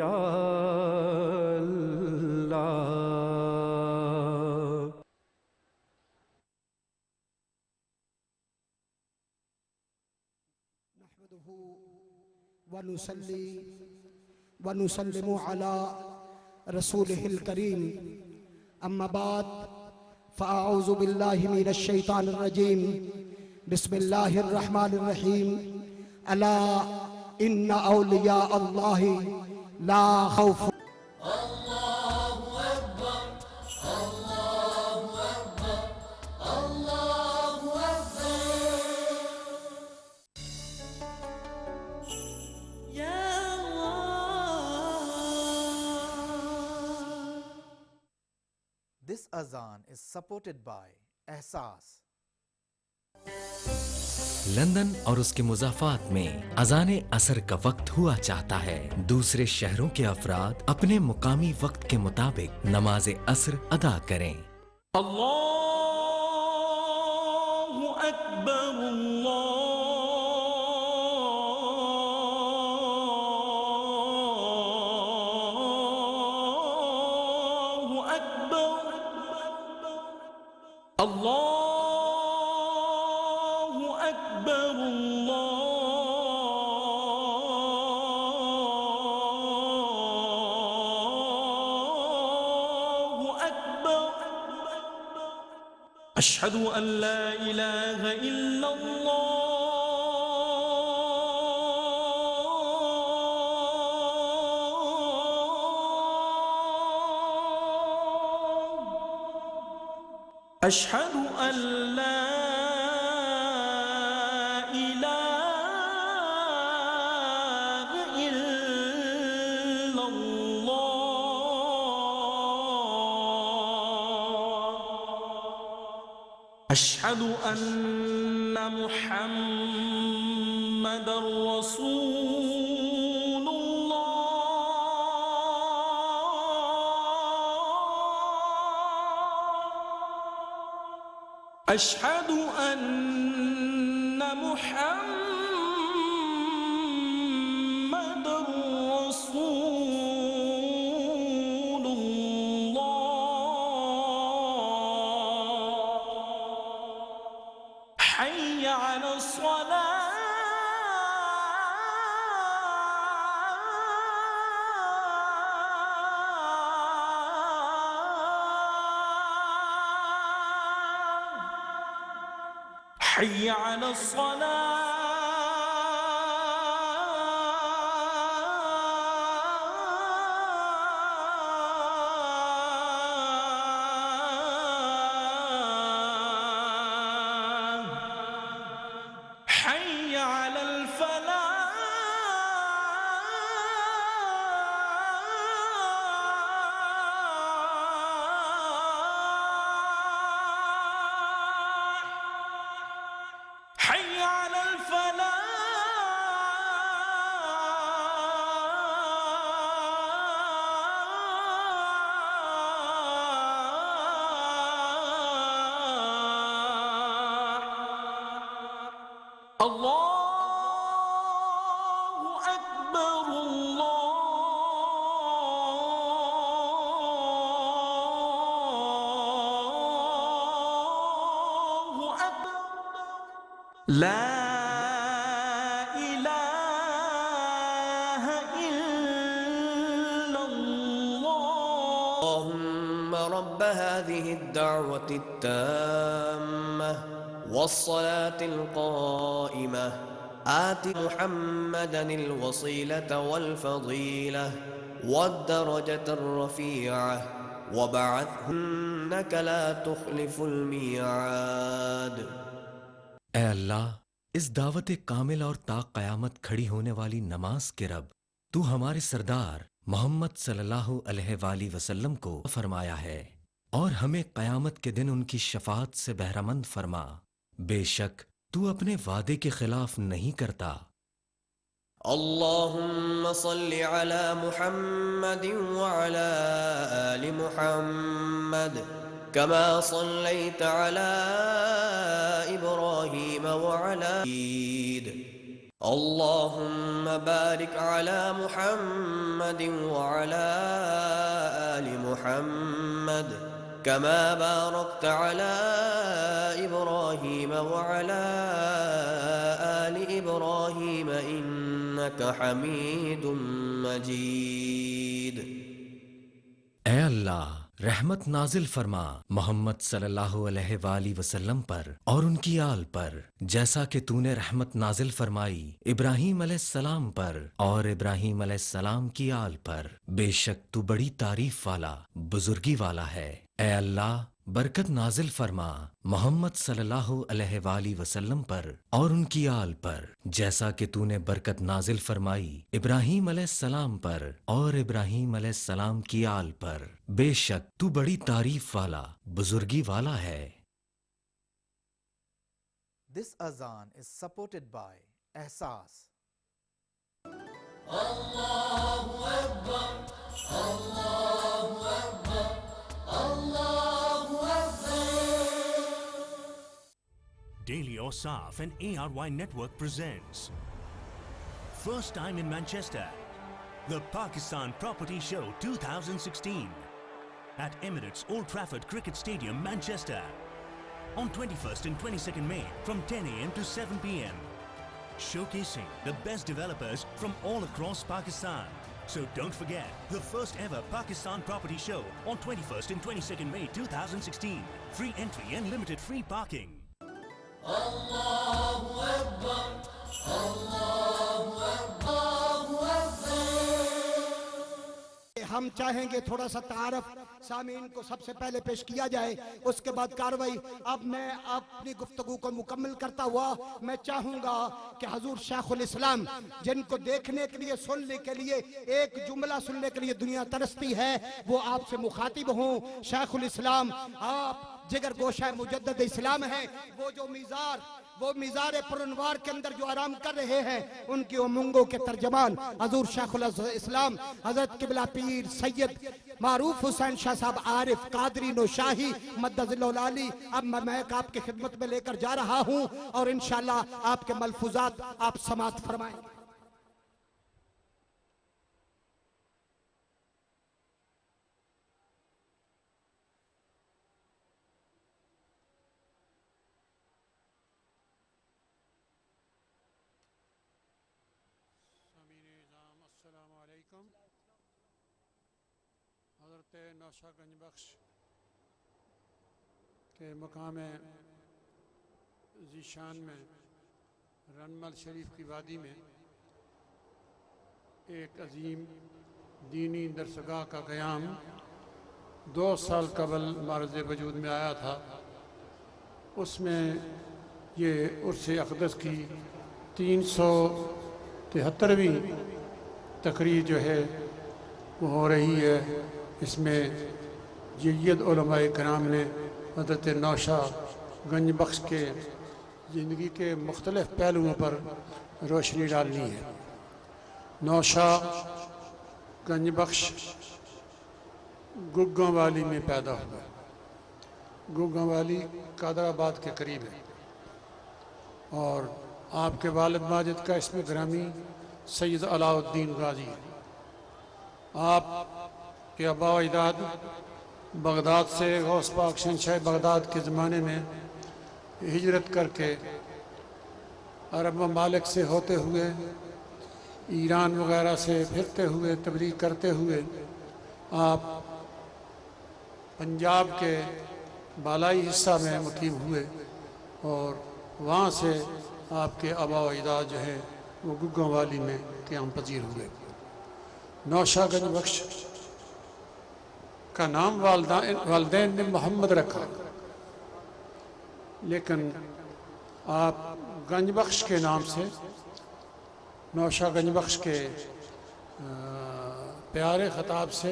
اللہ۔ نحمده ونصلي ونسلم على رسوله الكريم أما بعد فأعوذ بالله من الشيطان الرجيم بسم الله الرحمن الرحيم ألا إن أولياء الله لا خوف This azan is supported by احساس۔ لندن اور اس کے مضافات میں اذان عصر کا وقت ہوا چاہتا ہے۔ دوسرے شہروں کے افراد اپنے مقامی وقت کے مطابق نماز عصر ادا کریں۔ اللہ اکبر اللہ اکبر اللہ اکبر اللہ اکبر۔ اشہد ان لا الہ الا اللہ، اشہد ان لا الہ الا اللہ، اشہد ان محمد رسول اللہ، اشہد ان محمد رسول اللہ۔ حی علی الصلاة، حی علی الصلاة، حی علی الفلاح، حی علی الفلاح۔ اللہ اکبر اللہ اکبر۔ لا الہ الا اللہ۔ اللهم رب هذه الدعوة التامة والصلاة القائمة آت محمدا الوسيلة والفضيلة والدرجة الرفيعة وبعثه إنك لا تخلف الميعاد۔ اے اللہ، اس دعوت کامل اور تا قیامت کھڑی ہونے والی نماز کے رب، تو ہمارے سردار محمد صلی اللہ علیہ وآلہ وسلم کو فرمایا ہے اور ہمیں قیامت کے دن ان کی شفاعت سے بہرہ مند فرما۔ بے شک تو اپنے وعدے کے خلاف نہیں کرتا۔ اللهم صل على محمد وعلى آل محمد كما صليت على إبراهيم وعلى اللهم بارك على محمد وعلى آل محمد كما باركت على إبراهيم وعلى آل إبراهيم إنك حميد مجيد. اے اللہ رحمت نازل فرما محمد صلی اللہ علیہ وآلہ وسلم پر اور ان کی آل پر، جیسا کہ تو نے رحمت نازل فرمائی ابراہیم علیہ السلام پر اور ابراہیم علیہ السلام کی آل پر. بے شک تو بڑی تعریف والا بزرگی والا ہے. اے اللہ برکت نازل فرما محمد صلی اللہ علیہ وآلہ وسلم پر اور ان کی آل پر، جیسا کہ تو نے برکت نازل فرمائی ابراہیم علیہ السلام پر اور ابراہیم علیہ السلام کی آل پر. بے شک تو بڑی تعریف والا بزرگی والا ہے. This azan is supported by Ehsaas. Daily Osaf and ARY Network presents first time in Manchester, the Pakistan Property Show 2016 at Emirates Old Trafford Cricket Stadium, Manchester, on 21st and 22nd May from 10 a.m. to 7 p.m. showcasing the best developers from all across Pakistan. So don't forget the first ever Pakistan Property Show on 21st and 22nd May 2016. Free entry and limited free parking. ہم چاہیں گے تھوڑا سا تعارف سامعین کو سب سے پہلے پیش کیا جائے، اس کے بعد کاروائی. اب میں اپنی گفتگو کو مکمل کرتا ہوا میں چاہوں گا کہ حضور شیخ الاسلام، جن کو دیکھنے کے لیے سننے کے لیے ایک جملہ سننے کے لیے دنیا ترستی ہے، وہ آپ سے مخاطب ہوں. شیخ الاسلام آپ جگر گوشہ مجدد اسلام ہیں. وہ میزار پرنوار کے اندر جو آرام کر رہے ہیں، ان کی امنگوں کے ترجمان حضور شیخ الاسلام حضرت قبلہ پیر سید معروف حسین شاہ صاحب عارف قادری نوشاہی مدد ذلہ العالی. اب میں آپ کی خدمت میں لے کر جا رہا ہوں اور انشاءاللہ آپ کے ملفوظات آپ سماعت فرمائیں. السلام علیکم. حضرت نوشہ گنج بخش کے مقام ذیشان میں رنمل شریف کی وادی میں ایک عظیم دینی درسگاہ کا قیام 2 سال قبل معرض وجود میں آیا تھا. اس میں یہ عرس اقدس کی 373ویں تقریر جو ہے وہ ہو رہی ہے. اس میں جید علماء کرام نے حضرت نوشہ گنج بخش کے زندگی کے مختلف پہلوؤں پر روشنی ڈالنی ہے. نوشہ گنج بخش گگاں والی میں پیدا ہوا. گگاں والی قادر آباد کے قریب ہے اور آپ کے والد ماجد کا اسم گرامی سید علاء الدین غازی ہے. آپ کے آبا و اجداد بغداد سے غوث پاک شہنشاہ بغداد کے زمانے میں ہجرت کر کے عرب ممالک سے ہوتے ہوئے ایران وغیرہ سے پھرتے ہوئے تبلیغ کرتے ہوئے آپ پنجاب کے بالائی حصہ میں مقیم ہوئے اور وہاں سے آپ کے آبا و اجداد جو ہیں وہ گگاں والی میں قیام پذیر ہوئے. نوشہ گنج بخش کا نام والدین نے محمد رکھا، لیکن آپ گنج بخش کے نام سے، نوشہ گنج بخش کے پیارے خطاب سے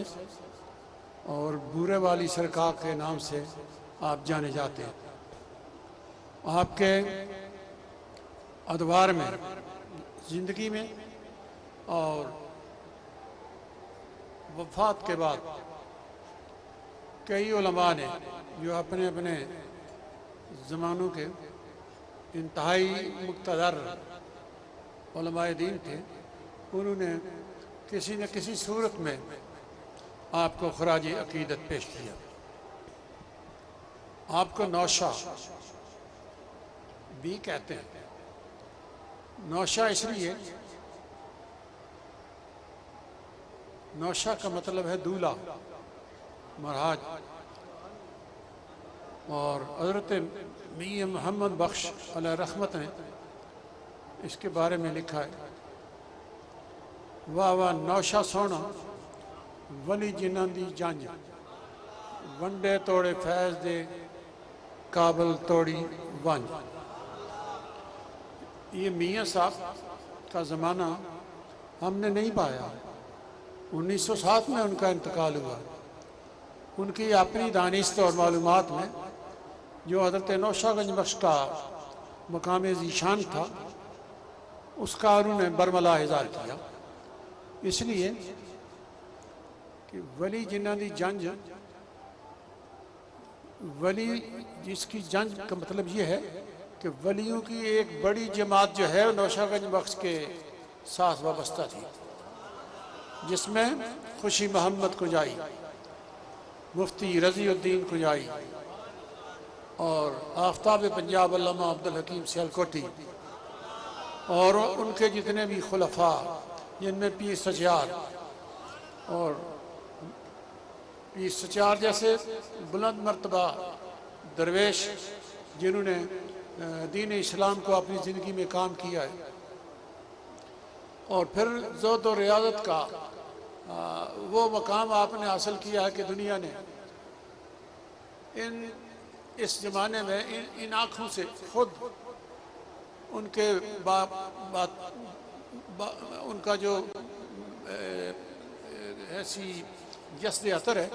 اور بورے والی سرکار کے نام سے آپ جانے جاتے ہیں. آپ کے ادوار میں، زندگی میں اور وفات کے بعد کئی علماء نے جو اپنے اپنے زمانوں کے انتہائی مقتدر علماء دین تھے، انہوں نے کسی نہ کسی صورت میں آپ کو خراج عقیدت پیش کیا۔ آپ کو نوشہ بھی کہتے ہیں۔ نوشہ اس لیے، نوشہ کا مطلب ہے دولہا، مہراج، اور حضرت میاں محمد بخش علیہ رحمت نے اس کے بارے میں لکھا ہے، واہ واہ نوشہ سونا ولی جنہاں دی جنج، ونڈے توڑے فیض دے کابل توڑی ونج۔ یہ میاں صاحب کا زمانہ ہم نے نہیں پایا، 1907 میں ان کا انتقال ہوا۔ ان کی اپنی دانست اور معلومات میں جو حضرت نوشہ گنج بخش کا مقام ذیشان تھا، اس کا انہوں نے برملا اظہار کیا، اس لیے کہ ولی جنہاں دی جنج، ولی جس کی جنج کا مطلب یہ ہے کہ ولیوں کی ایک بڑی جماعت جو ہے نوشہ گنج بخش کے ساتھ وابستہ تھی، جس میں خوشی محمد کجائی، مفتی رضی الدین کجائی، اور آفتاب پنجاب علامہ عبدالحکیم سیالکوٹی، اور ان کے جتنے بھی خلفاء، جن میں پیر سچیار، اور پیر سچیار جیسے بلند مرتبہ درویش جنہوں نے دین اسلام کو اپنی زندگی میں کام کیا ہے، اور پھر زہد و ریاضت کا وہ مقام آپ نے حاصل کیا ہے کہ دنیا نے اس زمانے میں ان آنکھوں سے خود ان کے ان کا جو ایسی جسد عطر ہے،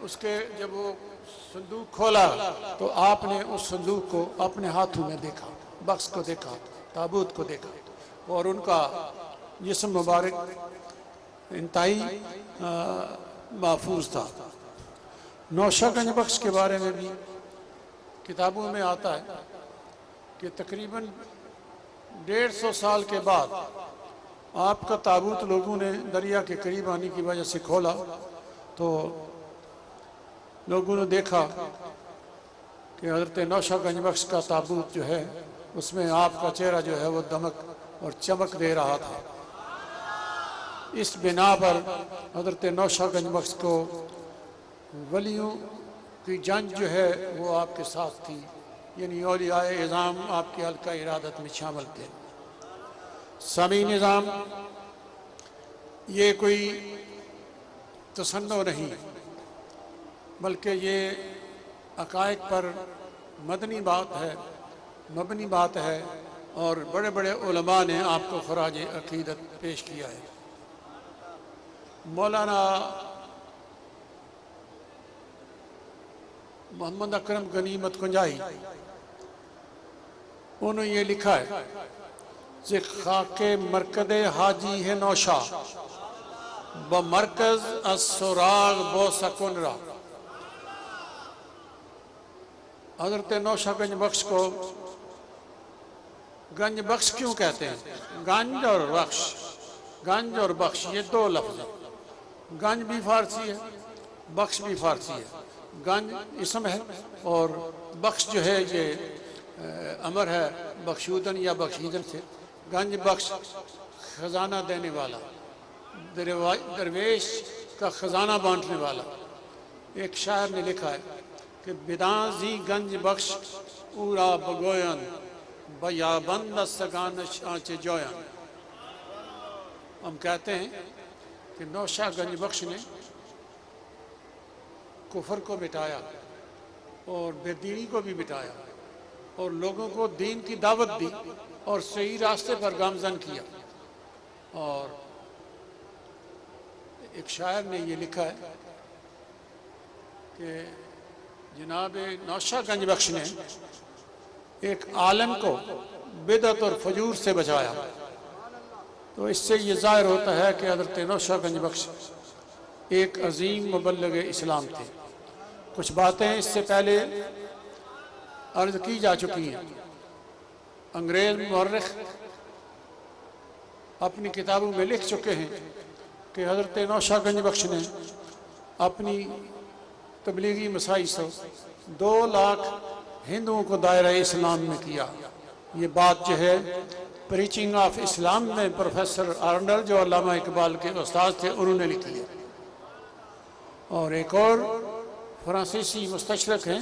اس کے جب وہ صندوق کھولا تو آپ نے اس صندوق کو اپنے ہاتھوں میں دیکھا، بکس کو دیکھا، تابوت کو دیکھا، اور ان کا جسم مبارک انتہائی محفوظ تھا۔ نوشہ گنج بخش کے بارے میں بھی کتابوں میں آتا ہے کہ تقریباً 150 سال کے بعد آپ کا تابوت لوگوں نے دریا کے قریب آنے کی وجہ سے کھولا تو لوگوں نے دیکھا کہ حضرت نوشہ گنج بخش کا تابوت جو ہے اس میں آپ کا چہرہ جو ہے وہ دمک اور چمک دے رہا تھا۔ اس بنا پر حضرت نوشہ گنج بخش کو ولیوں کی جنج جو ہے وہ آپ کے ساتھ تھی، یعنی اولیاء اعظام آپ کے حلقہ ارادت میں شامل تھے۔ سامعین نظام، یہ کوئی تصنع نہیں بلکہ یہ حقائق پر مبنی بات ہے، اور بڑے بڑے علماء نے آپ کو خراج عقیدت پیش کیا ہے۔ مولانا محمد اکرم غنیمت کنجائی انہوں نے یہ لکھا ہے کہ خاک مرکد حاجی ہے نوشہ بمرکز السراغ بو سکن را۔ حضرت نوشہ گنج بخش کو گنج بخش کیوں کہتے ہیں؟ گنج اور بخش، گنج اور بخش یہ دو لفظ ہیں، گنج بھی فارسی ہے، بخش بھی فارسی ہے۔ گنج اسم ہے اور بخش جو ہے یہ امر ہے بخشودن یا بخشیدن سے۔ گنج بخش خزانہ دینے والا، درویش کا خزانہ بانٹنے والا۔ ایک شاعر نے لکھا ہے کہ بداں زی گنج بخش اورا بگوین بیابند سگانش آنچے جوین۔ ہم کہتے ہیں کہ نوشہ گنج بخش نے کفر کو مٹایا اور بے دینی کو بھی مٹایا اور لوگوں کو دین کی دعوت دی اور صحیح راستے پر گامزن کیا۔ اور ایک شاعر نے یہ لکھا ہے کہ جناب نوشہ گنج بخش نے ایک عالم کو بدعت اور فجور سے بچایا۔ تو اس سے یہ ظاہر ہوتا ہے کہ حضرت نوشہ گنج بخش ایک عظیم مبلغ اسلام تھے۔ کچھ باتیں اس سے پہلے عرض کی جا چکی ہیں۔ انگریز مورخ اپنی کتابوں میں لکھ چکے ہیں کہ حضرت نوشہ گنج بخش نے اپنی تبلیغی مساعی سے 2 لاکھ ہندوؤں کو دائرہ اسلام میں کیا. یہ بات جو ہے پریچنگ آف اسلام میں پروفیسر آرنڈل جو علامہ اقبال کے استاد تھے انہوں نے لکھی ہے. اور ایک اور فرانسیسی مستشرق ہیں,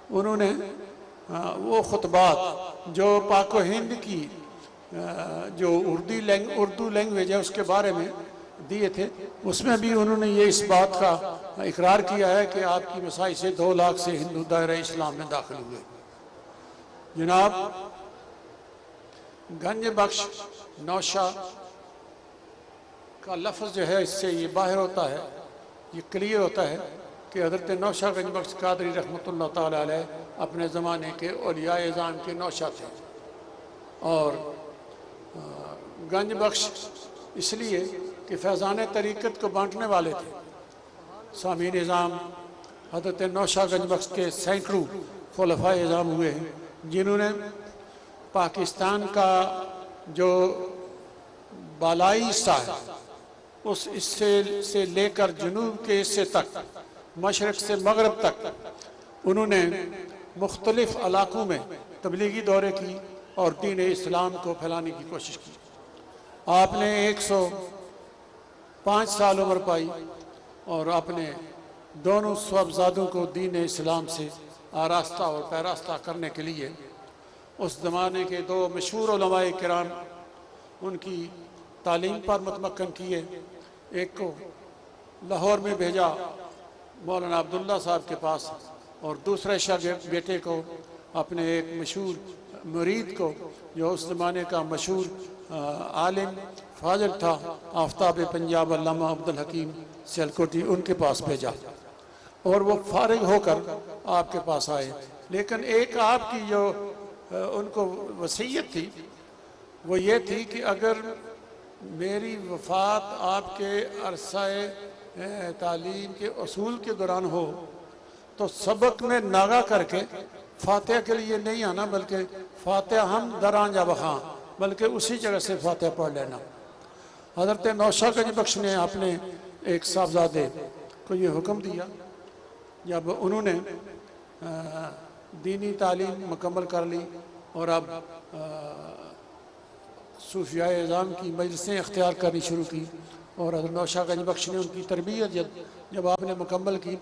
انہوں نے وہ خطبات جو پاک و ہند کی جو اردو لینگویج ہے اس کے بارے میں دیے تھے, اس میں بھی انہوں نے یہ اس بات کا اقرار کیا ہے کہ آپ کی مساعی سے 2 لاکھ سے ہندو دائرہ اسلام میں داخل ہوئے. جناب گنج بخش نوشہ کا لفظ جو ہے اس سے یہ باہر ہوتا ہے, یہ کلیئر ہوتا ہے کہ حضرت نوشہ گنج بخش قادری رحمۃ اللہ تعالی علیہ اپنے زمانے کے اولیاء اعظام کے نوشہ تھے. اور گنج بخش اس لیے کہ فیضان طریقت کو بانٹنے والے تھے. سامعین اعظام, حضرت نوشہ گنج بخش کے سینکڑوں خلفائے اعظام ہوئے ہیں جنہوں نے پاکستان کا جو بالائی حصہ ہے اس حصے سے لے کر جنوب کے حصے تک, مشرق سے مغرب تک انہوں نے مختلف علاقوں میں تبلیغی دورے کی اور دین اسلام کو پھیلانے کی کوشش کی. آپ نے 105 سال عمر پائی اور اپنے دونوں صاحبزادوں کو دین اسلام سے آراستہ اور پیراستہ کرنے کے لیے اس زمانے کے 2 مشہور علماء کرام ان کی تعلیم پر متمکن کیے. ایک کو لاہور میں بھیجا مولانا عبداللہ صاحب کے پاس, اور دوسرے شاگرد بیٹے کو اپنے ایک مشہور مرید کو جو اس زمانے کا مشہور عالم فاضل تھا آفتاب پنجاب علامہ عبدالحکیم سیالکوٹی, ان کے پاس بھیجا اور وہ فارغ ہو کر آپ کے پاس آئے. لیکن ایک آپ کی جو ان کو وصیت تھی وہ یہ تھی کہ اگر میری وفات آپ کے عرصہ تعلیم کے اصول کے دوران ہو تو سبق میں ناغہ کر کے فاتحہ کے لیے نہیں آنا, بلکہ فاتحہ ہم دران جا بخاں, بلکہ اسی جگہ سے فاتحہ پڑھ لینا. حضرت نوشہ گنج بخش نے اپنے ایک صاحبزادے کو یہ حکم دیا. جب انہوں نے دینی تعلیم مکمل کر لی اور اب صوفیاء اعظام کی مجلسیں اختیار کرنی شروع کی, اور حضرت نوشہ گنج بخش نے ان کی تربیت جب آپ نے مکمل کی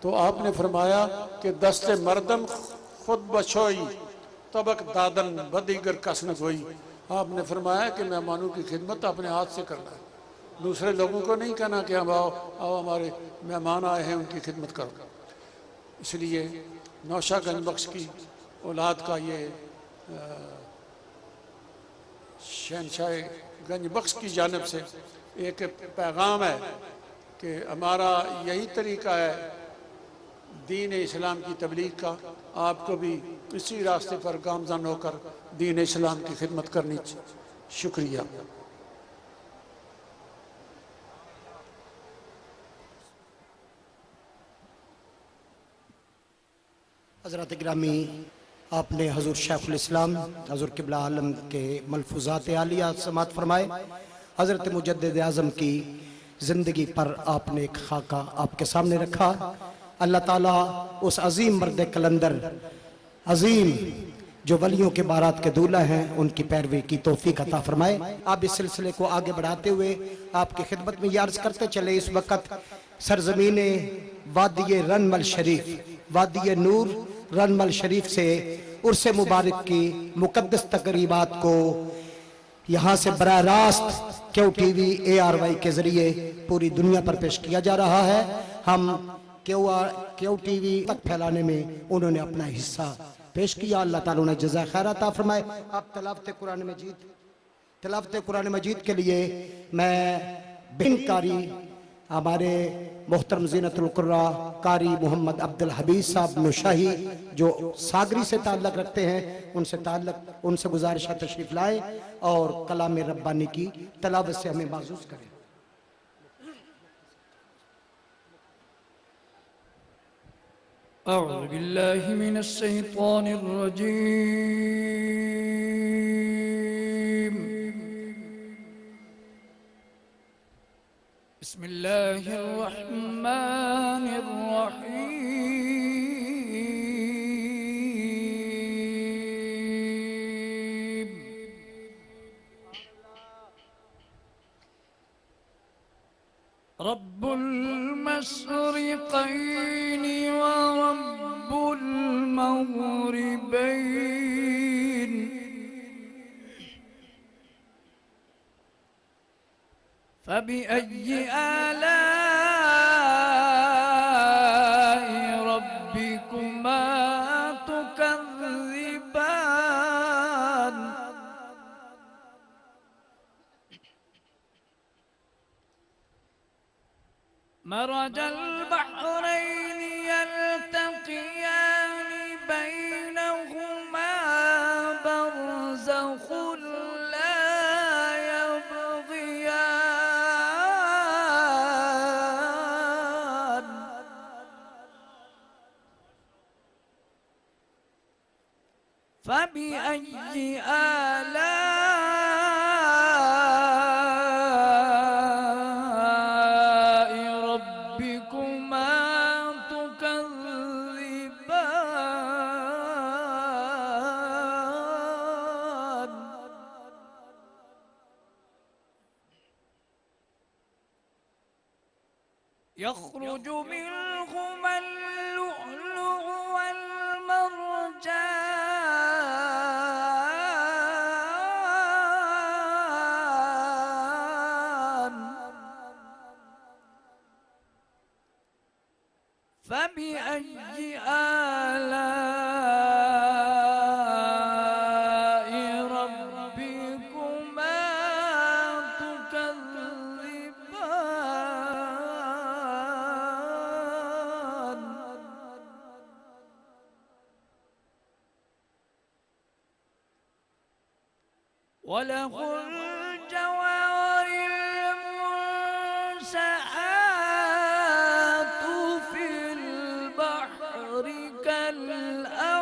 تو آپ نے فرمایا کہ دست مردم خود بچوئی طبق دادن بدیگر کس نہ گوئی. آپ نے فرمایا کہ مہمانوں کی خدمت اپنے ہاتھ سے کرنا ہے, دوسرے لوگوں کو نہیں کہنا کہ ہم آؤ ہمارے مہمان آئے ہیں ان کی خدمت کرو. اس لیے نوشہ گنج بخش کی اولاد کا یہ شہنشاہ گنج بخش کی جانب سے ایک پیغام ہے کہ ہمارا یہی طریقہ ہے دین اسلام کی تبلیغ کا. آپ کو بھی اسی راستے پر گامزن ہو کر دین اسلام کی خدمت کرنی چاہیے. شکریہ. حضرات گرامی, آپ نے حضور شیخ الاسلام حضور قبلہ عالم کے ملفوظات عالیہ سماعت فرمائے. حضرت مجدد اعظم کی زندگی پر آپ نے ایک خاکہ آپ کے سامنے رکھا. اللہ تعالیٰ اس عظیم مرد کلندر عظیم جو ولیوں کے بارات کے دولہ ہیں ان کی پیروی کی توفیق عطا فرمائے. آپ اس سلسلے کو آگے بڑھاتے ہوئے آپ کی خدمت میں یہ عرض کرتے چلے, اس وقت سرزمین وادی رنمل شریف, وادی نور رنمل شریف سے عرس مبارک کی مقدس تقریبات کو یہاں سے براہ راست کیو ٹی وی ARY کے ذریعے پوری دنیا پر پیش کیا جا رہا ہے. ہم کیو ٹی وی تک پھیلانے میں انہوں نے اپنا حصہ پیش کیا. اللہ تعالیٰ نے جزائے خیر عطا فرمائے. آپ تلاوت قرآن مجید کے لیے میں بنکاری ہمارے محترم زینت القراء قاری محمد عبدالحبیب صاحب نشاہی جو ساگری سے تعلق رکھتے ہیں ان سے گزارش ہے تشریف لائے اور کلام ربانی کی تلاوت سے ہمیں معزوز کریں. أعوذ بالله من الشيطان الرجيم بسم الله الرحمن الرحيم رب المشرقين ورب المغربين فبأي آلاء ربكما تكذبان مرج البحرين يلتقيان بينهما برزخ لا يبغيان فبأي آلاء ربكما تكذبان يخرج منهما اللؤلؤ والمرجان فبأي آلاء ربكما تكذبان وله الجوار المنشآت في البحر كالأعلام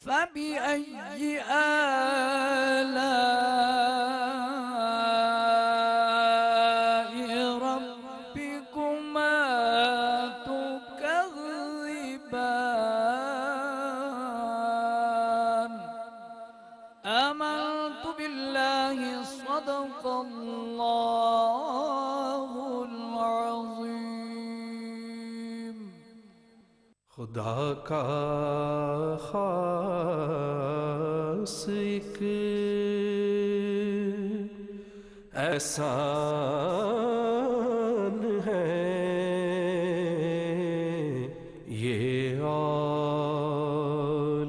فبأي آلاء ربكما تكذبان آمنت بالله صدق الله العظيم خدا کا خاص ایک احسان ہے یہ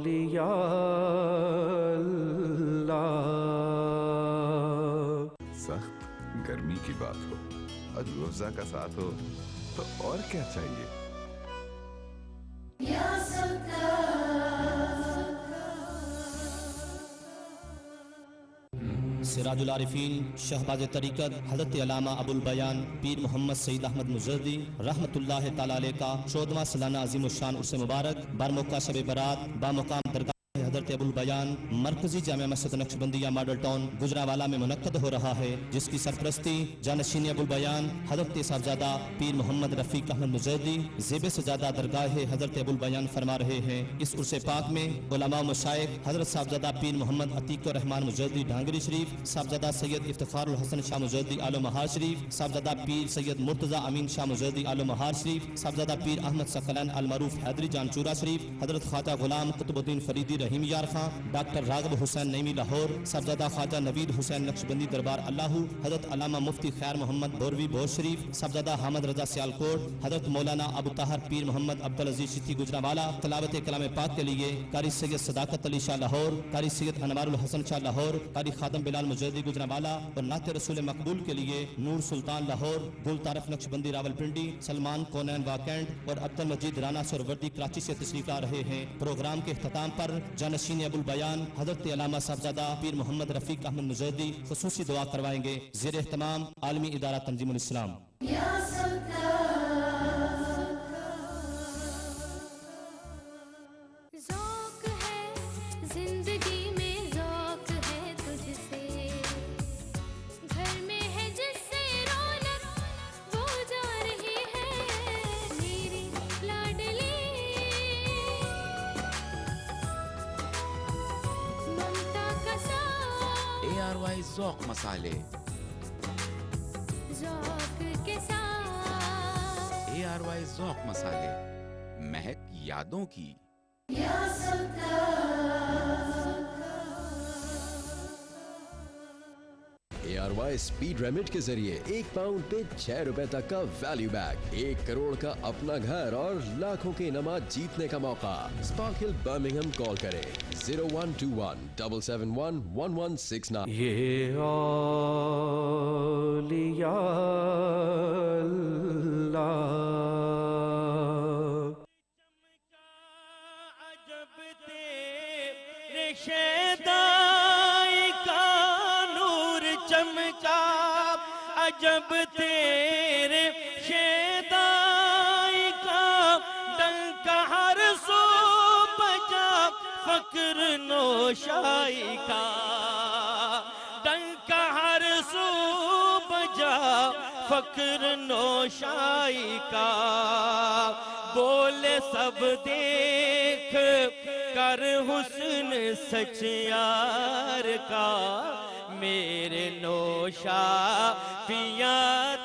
اولیاء اللہ. سخت گرمی کی بات ہو اور روزہ کا ساتھ ہو تو اور کیا چاہیے. سراج العارفین شہباز طریقت حضرت علامہ ابو البیان پیر محمد سعید احمد مجردی رحمۃ اللہ تعالی علیہ کا 14واں سالانہ عظیم الشان عرس مبارک بارموقع شب برات بامقام درگاہ حضرت ابو البیان مرکزی جامع مسجد نقشبندیہ ماڈل ٹاؤن گجرانوالہ میں منعقد ہو رہا ہے، جس کی سرپرستی جانشین ابو البیان حضرت صاحبزادہ پیر محمد رفیق احمد مجردی زیب سجادہ درگاہ حضرت ابو البیان فرما رہے ہیں۔ اس عرس پاک میں علماء و مشائخ حضرت صاحبزادہ پیر محمد عتیق الرحمن مجردی ڈھانگری شریف، صاحبزادہ سید افتخار الحسن شاہ مجردی آل و مہار شریف، صاحبزادہ پیر سید مرتضی امین شاہ مجردی آل و مہار شریف، صاحبزادہ پیر احمد ثقلین المعروف حیدری جانچورا شریف، حضرت خواجہ غلام قطب الدین فریدی رحیم یار خان، ڈاکٹر راغب حسین نعیمی لاہور، صاحبزادہ خواجہ نوید حسین نقشبندی دربار اللہ، حضرت علامہ مفتی خیر محمد بوروی بہوش شریف، صاحبزادہ حامد رضا سیالکوٹ، حضرت مولانا ابو طاہر پیر محمد عبدالعزیز شیخی گجرانوالہ تلاوت کلام پاک کے لیے قاری سید صداقت علی شاہ لاہور، قاری سید انوار الحسن شاہ لاہور، قاری خادم بلال مجردی گجرانوالہ اور نعت رسول مقبول کے لیے نور سلطان لاہور، گل طارف نقشبندی راولپنڈی، سلمان کونین واکینڈ اور عبد المجید رانا سروردی کراچی سے تشریف لا رہے ہیں۔ پروگرام کے اختتام پر جانشین ابو البیان حضرت علامہ صاحبزادہ پیر محمد رفیق احمد مجردی خصوصی دعا کروائیں گے۔ زیر اہتمام عالمی ادارہ تنظیم الاسلام۔ یا ARY ذوق مسالے ذوق کے ساتھ ARY ذوق مسالے مہک یادوں کی ARY سپیڈ ریمٹ کے ذریعے 1 پاؤنڈ پہ 6 روپے تک کا ویلیو بیک، 1 کروڑ کا اپنا گھر اور لاکھوں کے انعامات جیتنے کا موقع۔ اسپارکل برمنگھم کال کریں 0121 771 1169۔ یہ اولیاء اللہ شیدائی کا نور چمکا، عجب تیرے شیدائی کا ڈنکا ہر سو بجا، فقر نوشائی کا ڈنکا ہر سو بجا، فقر نوشائی کا بولے سب دیکھ کر حسن سچ یار کا، میرے نوشا پیا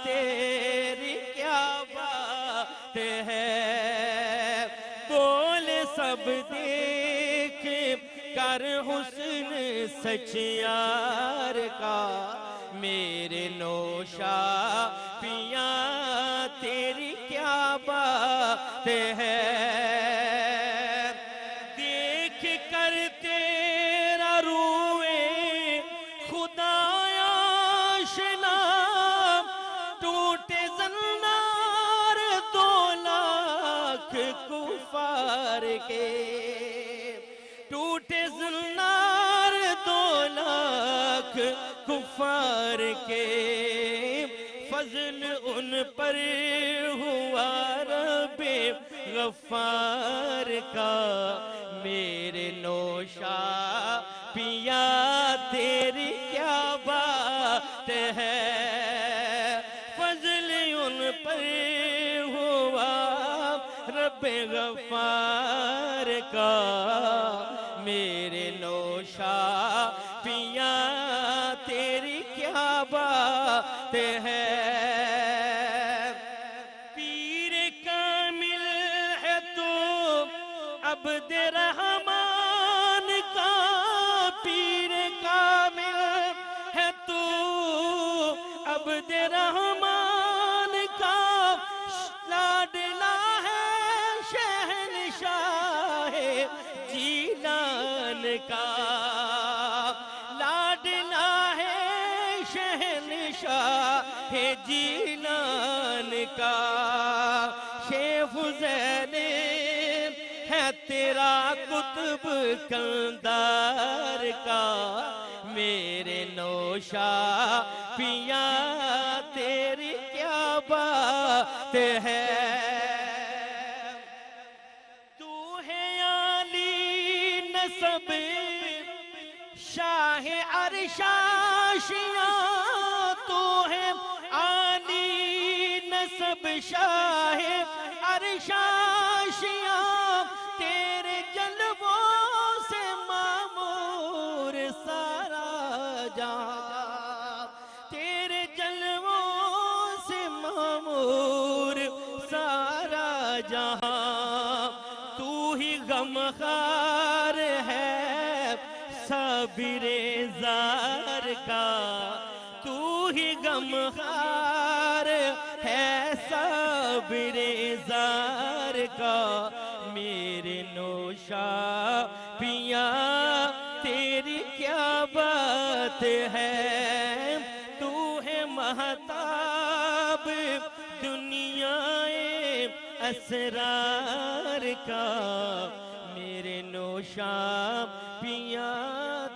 تیری کیا بات ہے، بولے سب دیکھ کر حسن سچ یار کا، میرے نوشا پیا تیری کیا بات ہے، دیکھ کر تیرا روئے خدایا آشنا، ٹوٹے زنار 2 لاکھ کفار کے، ٹوٹے زنار 2 لاکھ کفار کے، فضل ان پر ہوا رب غفار کا، میرے نوشا پیا تیری کیا بات ہے، فضل ان پر ہوا رب غفار کا، میرے نوشا پیا تیری کیا بات ہے، پیر کامل ہے تو عبد رحمان کا، پیر کامل ہے تو عبد رحمان کا، لاڈلا ہے شہنشاہ جیلان کا، لاڈلا ہے شہنشاہ جیلان کا، شیخ فضیل ہے تیرا قطب کلندار کا، میرے نوشا پیا تیری کیا بات ہے، تو ہے عالی نسب شاہ عرشاشیاں، تو ہے عالی نسب شاہ عرشاشیاں، تیرے جلووں سے معمور سارا جہاں، تیرے جلووں سے معمور سارا جہاں، تو ہی غمخوار ہے صابر زار کا، تو ہی غمخوار ہے صابر زار کا، میرے نوشا پیا تیری کیا بات ہے، تو ہے مہتاب دنیا اسرار کا، میرے نوشا پیا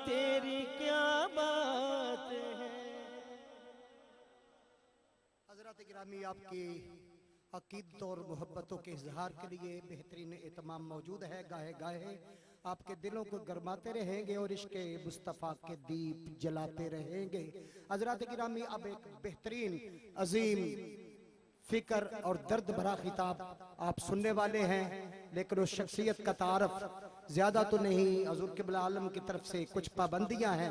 تیری کیا بات ہے۔ حضرات گرامی، آپ کی عقیدت اور محبتوں کے اظہار کے لیے بہترین اہتمام موجود ہے، گاہے گاہے آپ کے دلوں کو گرماتے رہیں گے اور عشق مصطفیٰ کے دیپ جلاتے رہیں گے۔ حضرات گرامی، اب ایک بہترین عظیم فکر اور درد بھرا خطاب آپ سننے والے ہیں، لیکن اس شخصیت کا تعارف زیادہ تو نہیں، حضور قبلہ عالم کی طرف سے کچھ پابندیاں ہیں،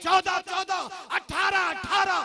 14-14, 18-18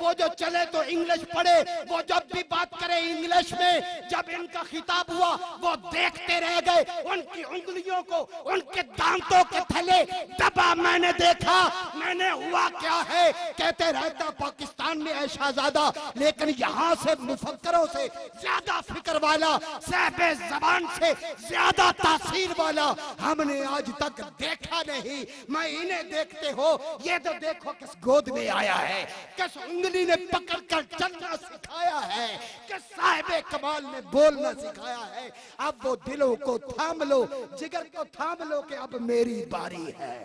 وہ جو چلے تو انگلش پڑھے، وہ جب بھی بات کرے انگلش میں. جب ان کا خطاب ہوا وہ دیکھتے رہ گئے، ان کی انگلیوں کو ان کے دانتوں کے تھلے دبا. میں نے دیکھا، میں نے ہوا کیا ہے. کہتے رہتا پاکستان میں ہے شہزادہ، لیکن یہاں سے مفکروں سے زیادہ فکر والا، صاحب زبان سے زیادہ تاثیر والا ہم نے آج تک دیکھا نہیں. میں انہیں دیکھتے ہو، یہ تو دیکھو کس گود میں آیا ہے، کس انگلی نے پکڑ کر چلنا سکھایا ہے، کس صاحب کمال نے بولنا سکھایا ہے. اب وہ دلوں کو تھام لو، جگر کو تھام لو کہ اب میری باری ہے.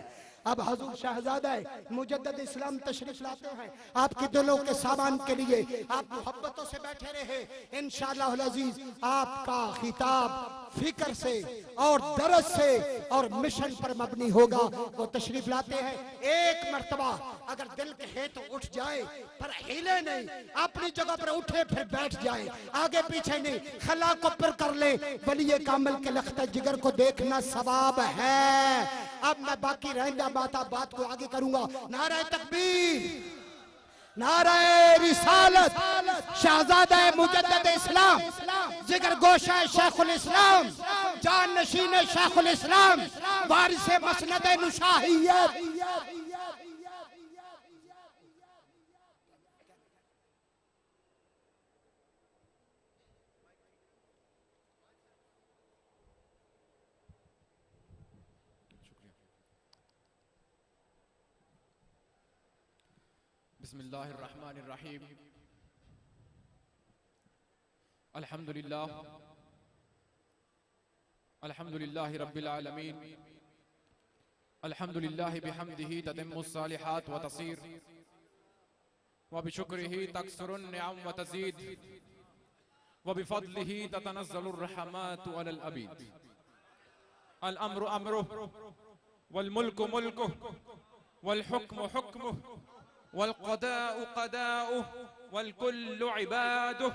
اب حضور شہزادہ مجدد اسلام تشریف لاتے ہیں آپ کی دلوں کے سامان کے لیے. آپ محبتوں سے بیٹھے رہے، انشاءاللہ العزیز آپ کا خطاب فکر سے اور درس سے اور مشن پر مبنی ہوگا. وہ تشریف لاتے ہیں. ایک مرتبہ اگر دل کہے تو اٹھ جائے، پر ہلے نہیں، اپنی جگہ پر اٹھے پھر بیٹھ جائے، آگے پیچھے نہیں، خلا کو پر کر لے. ولی کامل کے لخت جگر کو دیکھنا ثواب ہے. اب میں باقی رہندہ بات کو آگے کروں گا. نعرہ تکبیر، نعرہ رسالت، شہزادہ مجدد اسلام، جگر گوشہ شیخ الاسلام، جان نشین شیخ الاسلام، وارث مسند نشاہیت. بسم اللہ الرحمن الرحیم. الحمدللہ الحمدللہ رب العالمین. الحمدللہ بحمدہ تتم الصالحات وتصیر، وبشکرہ تکثر النعم وتزید، وبفضلہ تتنزل الرحمات علی العبید. الامر امرہ، والملک ملکہ، والحکم حکمہ، والقضاء قضاؤه، والكل عباده،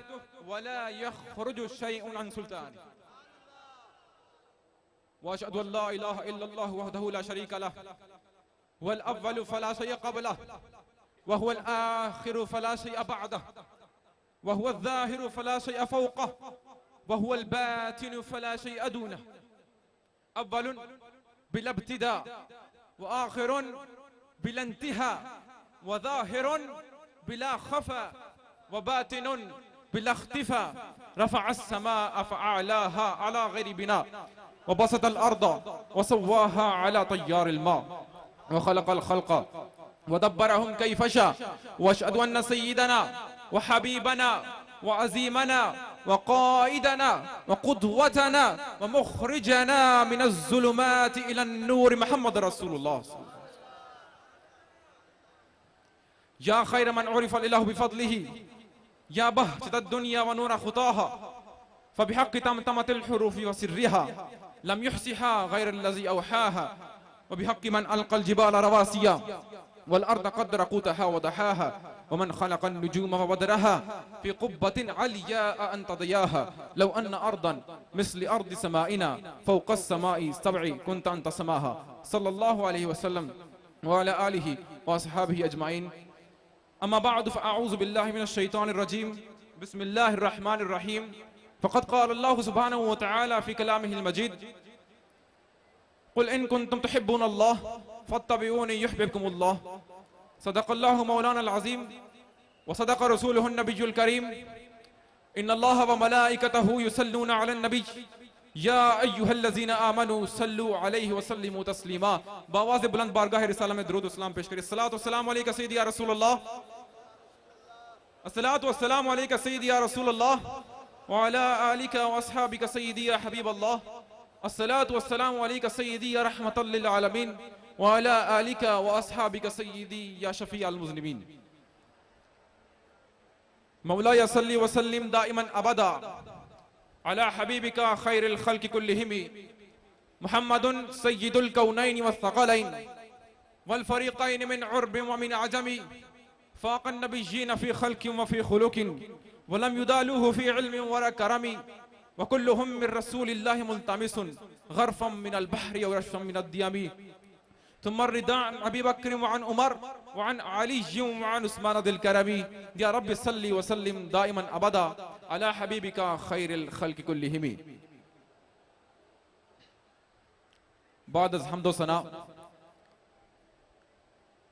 ولا يخرج شيء عن سلطانه. واشهد ان لا اله الا الله وحده لا شريك له، والاول فلا شيء قبله، وهو الاخر فلا شيء بعده، وهو الظاهر فلا شيء فوقه، وهو الباطن فلا شيء دونه. اول بلا ابتداء، واخر بلا انتهاء، وظاهر بلا خفا، وباطن بلا اختفاء. رفع السماء فأعلاها على غير بناء، وبسط الأرض وسواها على طيار الماء، وخلق الخلق ودبرهم كيف شاء. واشهد أن سيدنا وحبيبنا وعزيمنا وقائدنا وقدوتنا ومخرجنا من الظلمات إلى النور محمد رسول الله. یا خیر من عرف الالہ بفضلہ، یا بہجت الدنیا ونور خطاها، فبحق تمتمت الحروف وسرها لم يحصها غير الذي اوحاها، وبحق من القى الجبال رواسيا والارض قدر قوتها ودحاها، ومن خلق النجوم وبدرها في قبة علياء انت ضياها. لو ان ارضا مثل ارض سمائنا فوق السماء السبع كنت انت سماها. صلى الله عليه وسلم وعلى آله واصحابه اجمعين. اما بعد فاعوذ باللہ من الشیطان الرجیم. بسم اللہ الرحمن الرحیم. فقد قال اللہ سبحانہ وتعالی فی کلامہ المجید: قل ان کنتم تحبون اللہ فاتبعونی یحببکم اللہ. صدق اللہ مولانا العظیم وصدق رسولہ النبی الکریم. ان اللہ وملائکتہ یصلون علی النبی یا ایہا الذین آمنوا صلوا علیہ وسلموا تسلیما. بآواز بلند بارگاہ رسالہ میں درود و سلام پیش کریں. الصلاۃ والسلام علیکہ سیدی یا رسول اللہ، الصلاۃ والسلام علیکہ سیدی یا رسول اللہ، وعلی آلکہ واصحابکہ سیدی یا حبیب اللہ. الصلاۃ والسلام علیکہ سیدی یا رحمۃ للعالمین، وعلی آلکہ واصحابکہ سیدی یا شفیع المذنبین. مولاي صل وسلم دائما ابدا على حبيبك خير الخلق كلهم محمد سيد الكونين والثقلين والفريقين من عرب ومن عجم، فاق النبيين في خلق وفي خلق ولم يدالوه في علم ولا كرم، وكلهم من رسول الله ملتمس غرفا من البحر ورشفا من الديم. ثم الرضا عن ابي بكر وعن عمر وعن علي وعن عثمان ذي الكرم يا رب صل وسلم دائما ابدا على حبيبك خير الخلق كلهم. بعد از حمد و ثنا،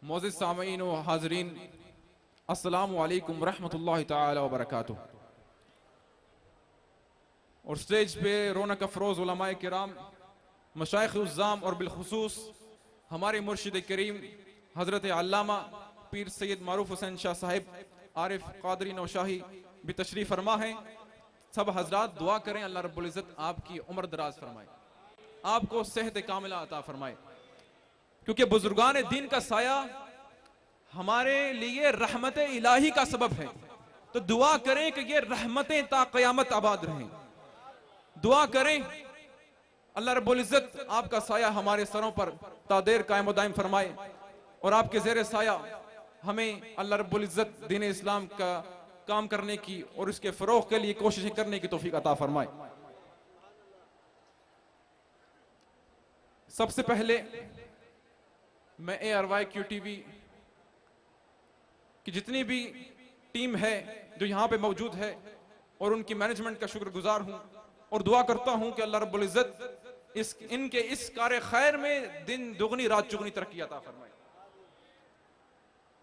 معزز سامعین و حاضرین، السلام علیکم ورحمۃ اللہ تعالی وبرکاتہ. اور سٹیج پہ رونق افروز علماء کرام، مشائخ الزام اور بالخصوص ہمارے مرشد کریم حضرت علامہ پیر سید معروف حسین شاہ صاحب عارف قادری نوشاہی بھی تشریف فرما ہیں. سب حضرات دعا کریں اللہ رب العزت آپ کی عمر دراز فرمائے، آپ کو صحت کاملہ عطا فرمائے، کیونکہ بزرگان دین کا سایہ ہمارے لیے رحمت الہی کا سبب ہے. تو دعا کریں کہ یہ رحمتیں تا قیامت آباد رہیں. دعا کریں اللہ رب العزت آپ کا سایہ ہمارے سروں پر تا دیر قائم و دائم فرمائے، اور آپ کے زیر سایہ ہمیں اللہ رب العزت دین اسلام کا کام کرنے کی اور اس کے فروغ کے لیے کوششیں کرنے کی توفیق عطا فرمائے. سب سے پہلے میں ARYQTV کی جتنی بھی ٹیم ہے جو یہاں پہ موجود ہے اور ان کی مینجمنٹ کا شکر گزار ہوں، اور دعا کرتا ہوں کہ اللہ رب العزت ان کے اس کار خیر میں دن دگنی رات چگنی ترقی عطا فرمائے.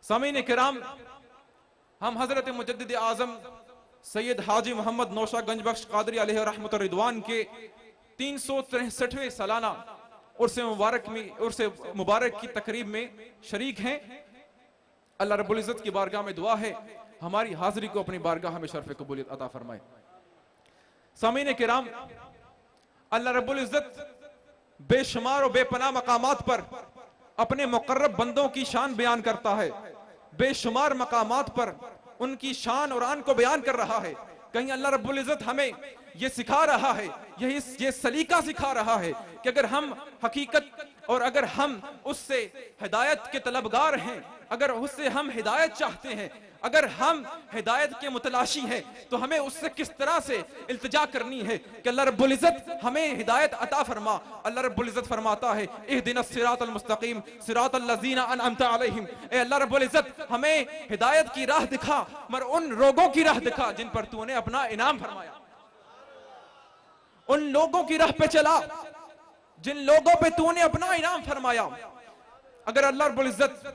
سامعین کرام، ہم حضرت مجدد اعظم سید حاجی محمد نوشہ گنج بخش قادری علیہ رحمت الرضوان کے 363ویں سالانہ عرس مبارک کی تقریب میں شریک ہیں. اللہ رب العزت کی بارگاہ میں دعا ہے ہماری حاضری کو اپنی بارگاہ میں شرف قبولیت عطا فرمائے. سامعین کرام، اللہ رب العزت بے شمار و بے پناہ مقامات پر اپنے مقرب بندوں کی شان بیان کرتا ہے. بے شمار مقامات پر ان کی شان اور آن کو بیان کر رہا ہے. کہیں اللہ رب العزت ہمیں یہ سکھا رہا ہے، یہ سلیقہ سکھا رہا ہے کہ اگر ہم حقیقت اور اگر ہم اس سے ہدایت کے طلبگار ہیں، اگر اس سے ہم ہدایت چاہتے ہیں، اگر ہم ہدایت کے متلاشی ہیں، تو ہمیں اس سے کس طرح سے التجا کرنی ہے کہ اللہ رب العزت ہمیں ہدایت عطا فرما. اللہ رب العزت فرماتا ہے اہدنا الصراط المستقیم صراط الذین انعمت علیہم. اے اللہ رب العزت ہمیں ہدایت کی راہ دکھا، مگر ان لوگوں کی راہ دکھا جن پر تو نے اپنا انعام فرمایا. ان لوگوں کی راہ پہ چلا جن لوگوں پہ تو نے اپنا انعام فرمایا. اگر اللہ رب العزت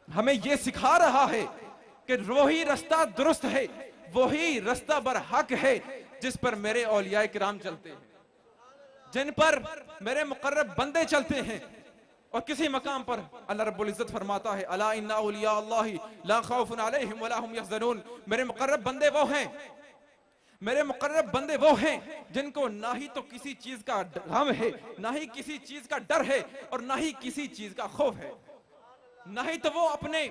ہمیں یہ سکھا رہا ہے کہ وہی رستہ درست ہے، وہی رستہ برحق ہے جس پر میرے اولیاء کرام چلتے ہیں، جن پر میرے مقرب بندے چلتے ہیں. اور کسی مقام پر اللہ رب العزت فرماتا ہے الا ان اولیاء اللہ لا خوف علیہم ولا هم يحزنون. میرے مقرب بندے وہ ہیں، میرے مقرب بندے وہ ہیں جن کو نہ ہی تو کسی چیز کا غم ہے، نہ ہی کسی چیز کا ڈر ہے، اور نہ ہی کسی چیز کا خوف ہے. نہ ہی تو وہ اپنے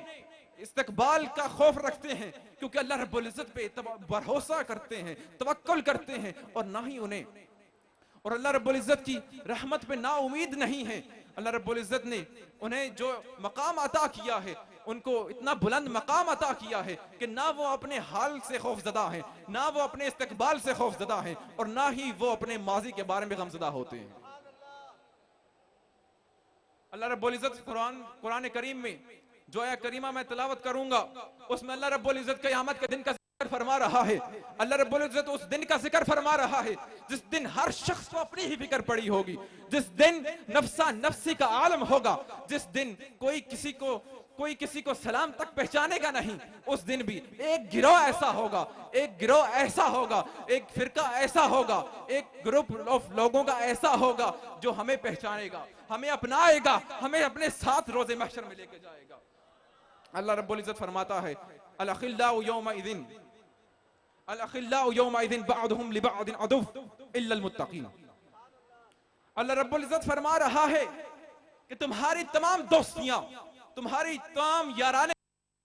استقبال کا خوف رکھتے ہیں کیونکہ اللہ رب العزت پہ بھروسہ کرتے ہیں، توکل کرتے ہیں، اور نہ ہی اور اللہ رب العزت کی رحمت پہ نا امید نہیں ہے. اللہ رب العزت نے انہیں جو مقام عطا کیا ہے، ان کو اتنا بلند مقام عطا کیا ہے کہ نہ وہ اپنے حال سے خوف زدہ ہیں، نہ وہ اپنے استقبال سے خوف زدہ ہیں، اور نہ ہی وہ اپنے ماضی کے بارے میں غم زدہ ہوتے ہیں. اللہ رب العزت قرآن کریم میں جو آیہ کریمہ میں تلاوت کروں گا اس میں اللہ رب العزت قیامت کے دن کا ذکر فرما رہا ہے. اللہ رب العزت اس دن کا ذکر فرما رہا ہے جس دن ہر شخص کو اپنی ہی فکر پڑی ہوگی، جس دن نفسا نفسی کا عالم ہوگا، جس دن کوئی کسی کو سلام تک پہچانے گا نہیں. اس دن بھی ایک گروہ ایسا ہوگا، ایک گروہ ایسا ہوگا، ایک فرقہ ایسا ہوگا، ایک گروپ آف لوگوں کا ایسا ہوگا جو ہمیں پہچانے گا، ہمیں اپنائے گا، ہمیں اپنے ساتھ روز محشر میں لے کے جائے گا. اللہ رب العزت فرماتا ہے الاخلاء یومئذ بعضهم لبعض عدو الا المتقین. اللہ رب العزت فرما رہا ہے کہ تمہاری تمام دوستیاں، تمہاری تمام یارانے،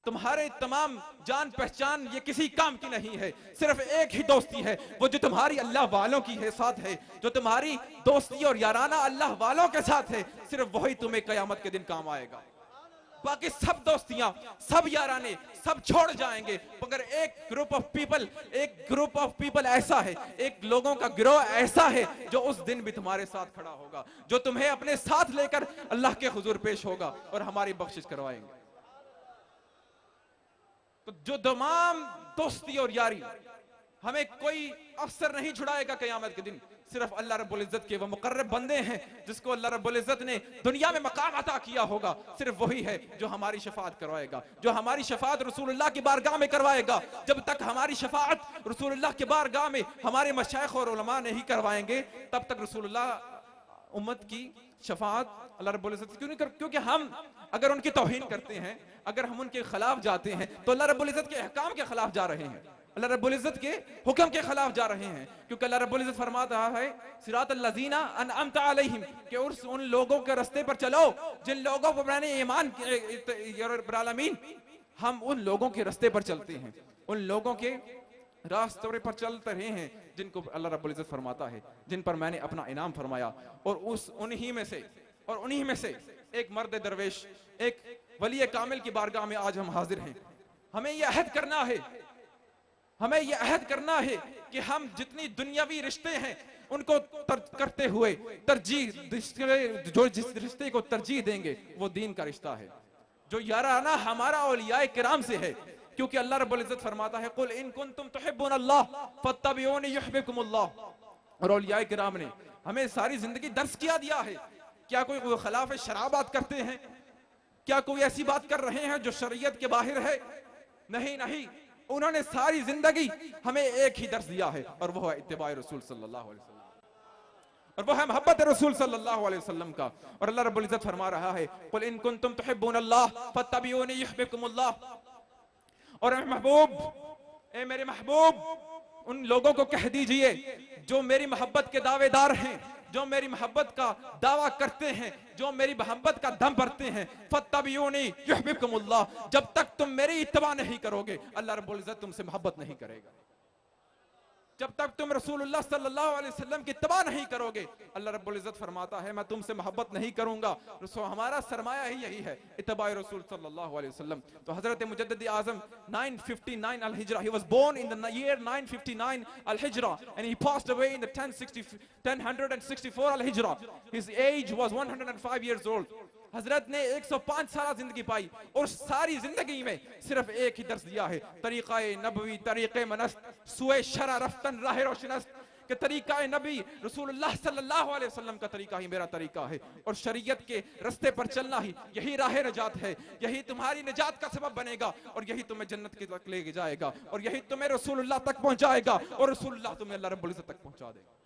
تمہارے تمام جان پہچان یہ کسی کام کی نہیں ہے. صرف ایک ہی دوستی ہے، وہ جو تمہاری اللہ والوں کی ہے ساتھ ہے. جو تمہاری دوستی اور یارانہ اللہ والوں کے ساتھ ہے، صرف وہی تمہیں قیامت کے دن کام آئے گا. باقی سب دوستیاں سب یارانے سب چھوڑ جائیں گے، مگر ایک گروپ آف پیپل ایسا ہے، ایک لوگوں کا گروہ ایسا ہے جو اس دن بھی تمہارے ساتھ کھڑا ہوگا، جو تمہیں اپنے ساتھ لے کر اللہ کے حضور پیش ہوگا اور ہماری بخشش کروائیں گے۔ تو جو تمام دوستی اور یاری ہمیں کوئی افسر نہیں چھڑائے گا قیامت کے دن، صرف اللہ رب العزت کے وہ مقرب بندے ہیں جس کو اللہ رب العزت نے دنیا میں مقام عطا کیا ہوگا، صرف وہی ہے جو ہماری شفاعت کروائے گا، جو ہماری شفاعت رسول اللہ کی بارگاہ میں کروائے گا۔ جب تک ہماری شفاعت رسول اللہ کی بارگاہ میں ہمارے مشائخ اور علماء نہیں کروائیں گے، تب تک رسول اللہ امت کی شفاعت اللہ رب العزت کیوں نہیں کیونکہ ہم اگر ان کی توہین کرتے ہیں، اگر ہم ان کے خلاف جاتے ہیں تو اللہ رب العزت کے احکام کے خلاف جا رہے ہیں، اللہ رب العزت کے حکم کے خلاف جا رہے ہیں، کیونکہ اللہ رب العزت فرماتا ہے صراط الذین انعمت علیہم کہ ان لوگوں کے رستے پر چلو جن لوگوں پر میں نے ایمان رب العالمین، ہم ان لوگوں کے رستے پر چلتے ہیں، ان لوگوں کے راستے پر چلتے رہے ہیں جن کو اللہ رب العزت فرماتا ہے جن پر میں نے اپنا انعام فرمایا، اور انہی میں سے ایک مرد درویش ایک ولی کامل کی بارگاہ میں آج ہم حاضر ہیں۔ ہمیں یہ عہد کرنا ہے کہ ہم جتنی دنیاوی رشتے ہیں ان کو کرتے ہوئے جو جس رشتے کو ترجیح دیں گے وہ دین کا رشتہ ہے، جو یارانہ ہمارا اولیاء کرام سے ہے، کیونکہ اللہ رب العزت فرماتا ہے قُلْ إِن كُنْتُمْ تُحِبُّونَ اللَّهَ فَاتَّبِعُونِي يُحْبِبْكُمُ اللَّهُ۔ اور اولیاء کرام نے ہمیں ساری زندگی درس کیا دیا ہے۔ کیا کوئی خلاف شرع بات کرتے ہیں؟ کیا کوئی ایسی بات کر رہے ہیں جو شریعت کے باہر ہے؟ نہیں، انہوں نے ساری زندگی ہمیں ایک ہی درس دیا ہے، اور وہ ہے اتباع رسول صلی اللہ علیہ وسلم، اور وہ ہے محبت رسول صلی اللہ علیہ وسلم کا۔ اور اللہ رب العزت فرما رہا ہے قُلْ إِن كُنْتُمْ تُحِبُّونَ اللَّهَ فَاتَّبِعُونِي يُحْبِبْكُمُ اللَّهُ۔ اور اے میرے محبوب ان لوگوں کو کہہ دیجئے جو میری محبت کے دعوے دار ہیں، جو میری محبت کا دعویٰ کرتے ہیں، جو میری محبت کا دم بھرتے ہیں، فَاتَّبِعُونِي يُحْبِبْكُمُ اللَّهُ، جب تک تم میری اتباع نہیں کرو گے اللہ رب العزت تم سے محبت نہیں کرے گا۔ جب تک تم رسول اللہ صلی اللہ علیہ وسلم کی اتباع نہیں کرو گے اللہ رب العزت فرماتا ہے میں تم سے محبت نہیں کروں گا۔ ہمارا سرمایہ ہی یہی ہے اتباع رسول صلی اللہ علیہ وسلم۔ تو حضرت مجدد اعظم 959 الہجرہ، he was born in the year 959 الہجرہ and he passed away in the 1064 الہجرہ. His age was 105 years old. حضرت نے 105 سالہ زندگی پائی اور ساری زندگی میں صرف ایک ہی درس دیا ہے، طریقہ نبوی، طریقہ منست، سوئے شرع رفتن راہ روشنست، کہ طریقہ نبی رسول اللہ صلی اللہ علیہ وسلم کا طریقہ ہی میرا طریقہ ہے، اور شریعت کے رستے پر چلنا ہی یہی راہ نجات ہے، یہی تمہاری نجات کا سبب بنے گا، اور یہی تمہیں جنت کی طرف لے جائے گا، اور یہی تمہیں رسول اللہ تک پہنچائے گا، اور رسول اللہ تمہیں اللہ رب العزت تک پہنچا دے گا۔